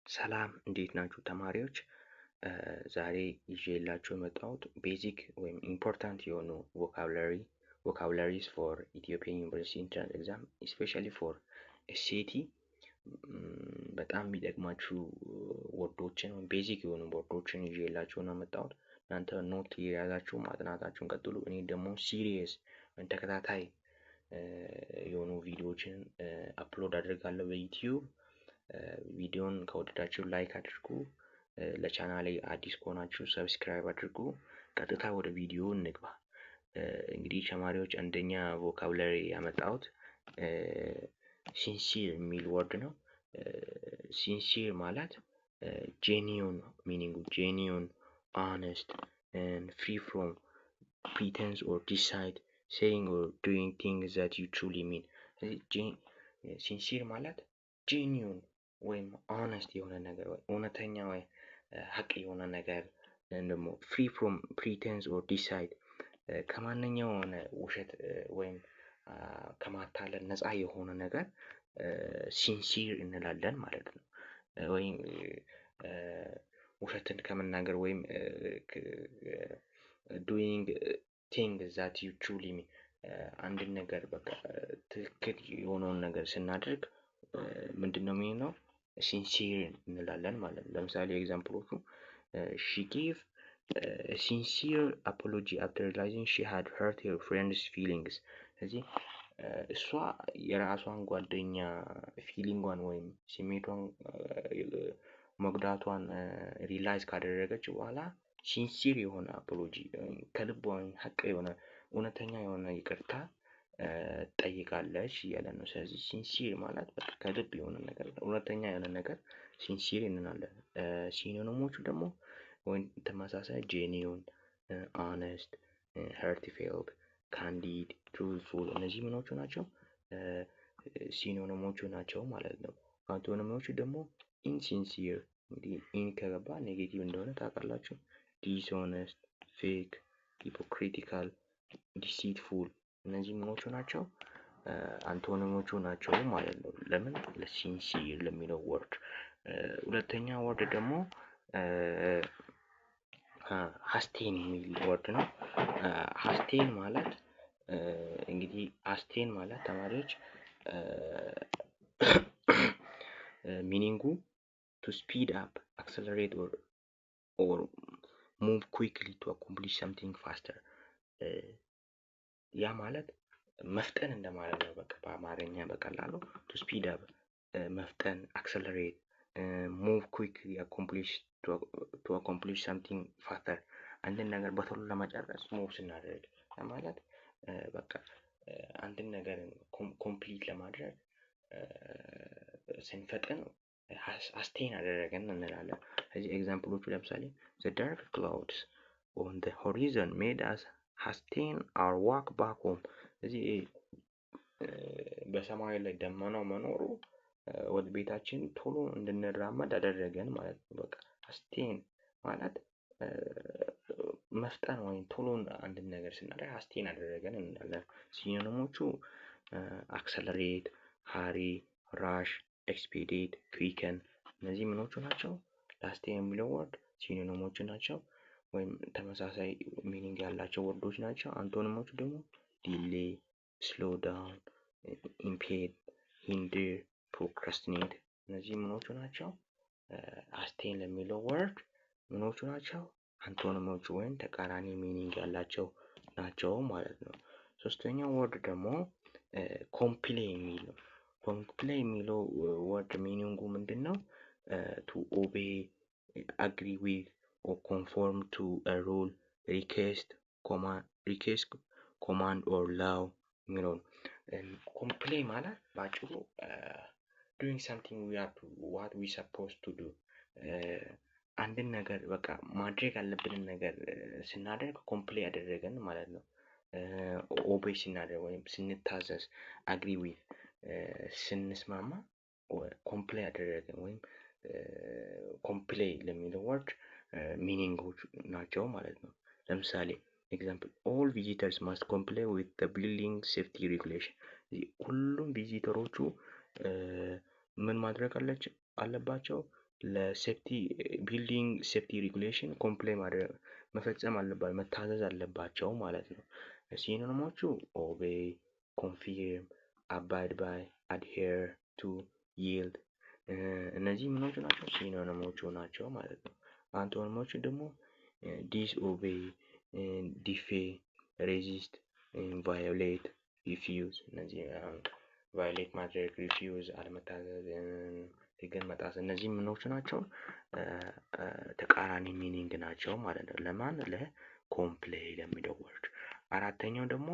ሰላም እንዴት ናችሁ ተማሪዎች? ዛሬ ይዤላችሁ የመጣሁት ቤዚክ ወይም ኢምፖርታንት የሆኑ ቮካብላሪስ ፎር ኢትዮጵያን ዩኒቨርሲቲ ኢንትራንስ ኤግዛም ስፔሻሊ ፎር ኤስኤቲ በጣም የሚጠቅማችሁ ወርዶችን ወይም ቤዚክ የሆኑ ወርዶችን ይዤላችሁ ነው የመጣሁት። እናንተ ኖት የያዛችሁ ማጥናታችሁን ቀጥሉ። እኔ ደግሞ ሲሪየስ ወይም ተከታታይ የሆኑ ቪዲዮዎችን አፕሎድ አድርጋለሁ በዩቲዩብ። ቪዲዮን ከወደዳችሁ ላይክ አድርጉ። ለቻናሌ አዲስ ከሆናችሁ ሰብስክራይብ አድርጉ። ቀጥታ ወደ ቪዲዮ እንግባ። እንግዲህ ተማሪዎች አንደኛ ቮካብላሪ ያመጣሁት ሲንሲር የሚል ወርድ ነው። ሲንሲር ማለት ጄኒዩን ሚኒንጉ ጄኒዩን፣ ሆነስት and free from pretense or decide saying or doing things that you truly mean። ሲንሲር ማለት ጄኒዩን ወይም ሆነስት የሆነ ነገር ወይ እውነተኛ ወይ ሀቅ የሆነ ነገር ደግሞ ፍሪ ፍሮም ፕሪቴንስ ኦር ዲሳይድ ከማንኛውም ውሸት ወይም ከማታለል ነፃ የሆነ ነገር ሲንሲር እንላለን ማለት ነው። ወይም ውሸትን ከመናገር ወይም ዱዊንግ ቲንግስ ዛት ዩ ትሩሊ ሚን አንድን ነገር በቃ ትክክል የሆነውን ነገር ስናደርግ ምንድነው የሚሆነው? ሲንሲር እንላለን ማለት ነው። ለምሳሌ ኤግዛምፕሎቹ she gave a sincere apology after realizing she had hurt her friend's feelings። ስለዚህ እሷ የራሷን ጓደኛ ፊሊንጓን ወይም ስሜቷን መጉዳቷን ሪላይዝ ካደረገች በኋላ ሲንሲር የሆነ አፖሎጂ ከልቧ ሀቅ የሆነ እውነተኛ የሆነ ይቅርታ ጠይቃለች እያለ ነው። ስለዚህ ሲንሲር ማለት በቃ ከልብ የሆነ ነገር እውነተኛ የሆነ ነገር ሲንሲር እንላለን። ሲኖኒሞቹ ደግሞ ወይም ተመሳሳይ ጄኒዩን፣ ሆነስት፣ ሄርትፌልት፣ ካንዲድ፣ ትሩዝፉል እነዚህ ምኖቹ ናቸው? ሲኖኒሞቹ ናቸው ማለት ነው። አንቶኒሞቹ ደግሞ ኢንሲንሲር፣ እንግዲህ ኢን ከገባ ኔጌቲቭ እንደሆነ ታውቃላችሁ። ዲስሆነስት፣ ፌክ፣ ሂፖክሪቲካል፣ ዲሲትፉል እነዚህ ምኖቹ ናቸው? አንቶኒሞቹ ናቸው ማለት ነው። ለምን? ለሲንሲር ለሚለው ወርድ። ሁለተኛ ወርድ ደግሞ ሀስቴን የሚል ወርድ ነው። ሀስቴን ማለት እንግዲህ ሀስቴን ማለት ተማሪዎች ሚኒንጉ ቱ ስፒድ አፕ፣ አክሰለሬት ኦር ሙቭ ኩዊክሊ ቱ አኮምፕሊሽ ሰምቲንግ ፋስተር። ያ ማለት መፍጠን እንደማለት ነው። በቃ በአማርኛ በቀላሉ ቱ ስፒድ አፕ መፍጠን፣ አክሰለሬት፣ ሙቭ ኩዊክሊ ቱ አኮምፕሊሽ ሰምቲንግ ፋስተር አንድን ነገር በቶሎ ለመጨረስ ሙቭ ስናደርግ ማለት በቃ አንድን ነገር ኮምፕሊት ለማድረግ ስንፈጥን ሀስቴን አደረገን እንላለን። ስለዚህ ኤግዛምፕሎቹ ለምሳሌ the dark clouds on the horizon made us hasten our walk back home። ስለዚህ በሰማዩ ላይ ደመናው መኖሩ ወደ ቤታችን ቶሎ እንድንራመድ አደረገን ማለት ነው። በቃ ሀስቴን ማለት መፍጠን ወይም ቶሎ አንድን ነገር ስናደርግ ሀስቴን አደረገን እንላለን። ሲኖኒሞቹ አክሰለሬት፣ ሃሪ፣ ራሽ፣ ኤክስፔዲት፣ ኩዊከን እነዚህ ምኖቹ ናቸው? ለሀስቴን የሚለው ወርድ ሲኖኒሞቹ ናቸው ወይም ተመሳሳይ ሚኒንግ ያላቸው ወርዶች ናቸው። አንቶኒሞቹ ደግሞ ዲሌይ፣ ስሎው ዳውን፣ ኢምፔድ፣ ሂንደር፣ ፕሮክራስቲኔት እነዚህ ምኖቹ ናቸው? ሀስቴን ለሚለው ወርድ ምኖቹ ናቸው? አንቶኒሞቹ ወይም ተቃራኒ ሚኒንግ ያላቸው ናቸው ማለት ነው። ሶስተኛው ወርድ ደግሞ ኮምፕሌይ የሚል ነው። ኮምፕሌይ የሚለው ወርድ ሚኒንጉ ምንድን ነው? ቱ ኦቤይ፣ አግሪ ዊዝ ኦር ኮንፎርም ቱ አ ሩል፣ ሪኩዌስት፣ ኮማንድ ኦር ላው የሚለው ነው። ኮምፕሌይ ማለት በአጭሩ doing something we are to what we supposed to do አንድን ነገር በቃ ማድረግ ያለብንን ነገር ስናደርግ ኮምፕሌይ ያደረገን ማለት ነው። ኦቤይ ስናደርግ ወይም ስንታዘዝ፣ አግሪ ዊዝ ስንስማማ ኮምፕሌይ ያደረገን ወይም ኮምፕሌይ ለሚለው ወርድ ሚኒንጎች ናቸው ማለት ነው። ለምሳሌ ኤግዛምፕል all visitors must comply with the building safety regulation። ሁሉም ቪዚተሮቹ ምን ማድረግ አለባቸው? ለሴፍቲ ቢልዲንግ ሴፍቲ ሬጉሌሽን ኮምፕላይ መፈጸም አለባቸው፣ መታዘዝ አለባቸው ማለት ነው። ሲኖኒሞቹ ኦቤይ፣ ኮንፊርም፣ አባይድ ባይ፣ አድሄር ቱ፣ ይልድ እነዚህ ምኖቹ ናቸው? ሲኖኒሞቹ ናቸው ማለት ነው። አንቶኒሞቹ ደግሞ ዲስኦቤይ፣ ዲፌ፣ ሬዚስት፣ ቫዮሌት፣ ሪፊውዝ እነዚህ ቫዮሌት ማድረግ፣ ሪፊውዝ አለመታዘዝ፣ ህግን መጣስ እነዚህ ምኖቹ ናቸው? ተቃራኒ ሚኒንግ ናቸው ማለት ነው። ለማን? ለኮምፕሌይ ለሚለው ወርድ። አራተኛው ደግሞ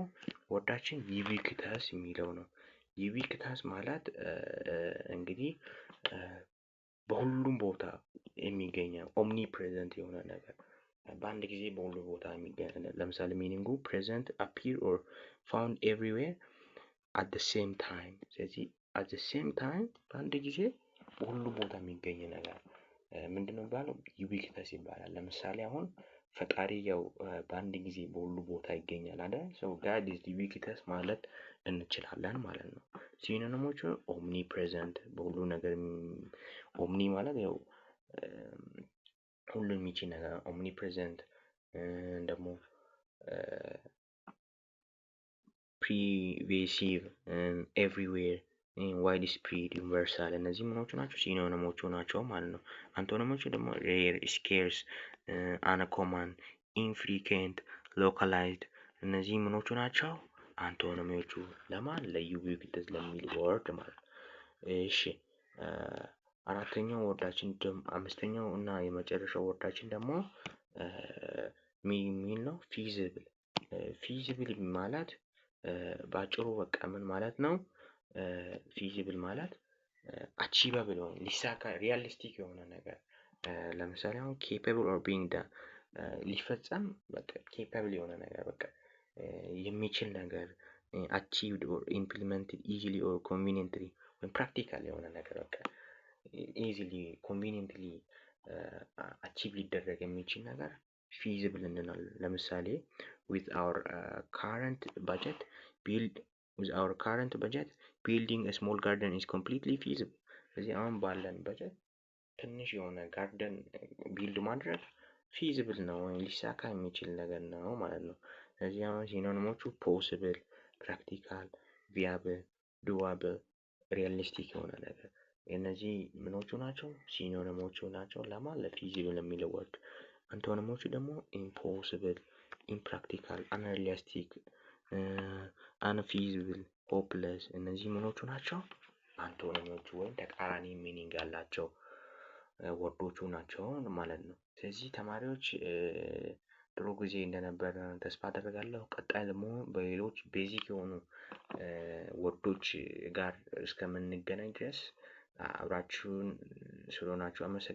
ወርዳችን ዩቢኩተስ የሚለው ነው። ዩቢኩተስ ማለት እንግዲህ በሁሉም ቦታ የሚገኝ ኦምኒ ፕሬዘንት የሆነ ነገር በአንድ ጊዜ በሁሉ ቦታ የሚገኝ። ለምሳሌ ሚኒንጉ ፕሬዘንት አፒር ኦር ፋውንድ ኤቭሪዌር አት ዘ ሴም ታይም። ስለዚህ አት ዘ ሴም ታይም በአንድ ጊዜ በሁሉ ቦታ የሚገኝ ነገር ምንድነው የሚባለው? ዩቢኩተስ ይባላል። ለምሳሌ አሁን ፈጣሪ ያው በአንድ ጊዜ በሁሉ ቦታ ይገኛል አይደል? ሶ ጋድ ኢዝ ዩቢኩተስ ማለት እንችላለን ማለት ነው። ሲኖኒሞቹ ኦምኒ ፕሬዘንት በሁሉ ነገር፣ ኦምኒ ማለት ያው ሁሉ የሚችል ነገር፣ ኦምኒ ፕሬዘንት ደግሞ ፕሪቬሲቭ፣ ኤቭሪዌር፣ ዋይድ ስፕሪድ፣ ዩኒቨርሳል እነዚህ ምኖቹ ናቸው? ሲኖኒሞቹ ናቸው ማለት ነው። አንቶኒሞቹ ደግሞ ሬር፣ ስኬርስ፣ አንኮመን፣ ኢንፍሪኩዌንት፣ ሎካላይዝድ እነዚህ ምኖቹ ናቸው? አንቶኒሞቹ። ለማን? ለዩቢኩተስ ለሚል ወርድ ማለት ነው። እሺ አራተኛው ወርዳችን አምስተኛው እና የመጨረሻው ወርዳችን ደግሞ ሚል ነው። ፊዚብል። ፊዚብል ማለት ባጭሩ በቃ ምን ማለት ነው? ፊዚብል ማለት አቺቨብል የሆነ ሊሳካ ሪያሊስቲክ የሆነ ነገር። ለምሳሌ አሁን ኬፓብል ኦር ቢንግ ዳን ሊፈጸም በቃ ኬፓብል የሆነ ነገር በቃ የሚችል ነገር፣ አቺቭድ ኦር ኢምፕሊመንትድ ኢዚሊ ኦር ኮንቪኒየንትሊ ወይም ፕራክቲካል የሆነ ነገር በቃ ኢዚሊ ኮንቪኒየንትሊ አቺቭ ሊደረግ የሚችል ነገር ፊዚብል እንላለን። ለምሳሌ with our current budget building a small garden is completely feasible። ስለዚህ አሁን ባለን በጀት ትንሽ የሆነ ጋርደን ቢልድ ማድረግ ፊዚብል ነው ወይም ሊሳካ የሚችል ነገር ነው ማለት ነው። ስለዚህ አሁን ሲኖኒሞቹ ፖሲብል፣ ፕራክቲካል፣ ቪያብል፣ ዱዋብል፣ ሪያሊስቲክ የሆነ ነገር እነዚህ ምኖቹ ናቸው? ሲኖኒሞቹ ናቸው። ለማን? ለፊዚብል የሚለው ወርድ። አንቶኒሞቹ ደግሞ ኢምፖሲብል፣ ኢምፕራክቲካል፣ አንሪያሊስቲክ፣ አንፊዚብል፣ ሆፕለስ እነዚህ ምኖቹ ናቸው? አንቶኒሞቹ ወይም ተቃራኒ ሚኒንግ ያላቸው ወርዶቹ ናቸው ማለት ነው። ስለዚህ ተማሪዎች ጥሩ ጊዜ እንደነበረ ተስፋ አደርጋለሁ። ቀጣይ ደግሞ በሌሎች ቤዚክ የሆኑ ወርዶች ጋር እስከምንገናኝ ድረስ አብራችሁን ስለሆናችሁ አመሰግናለሁ።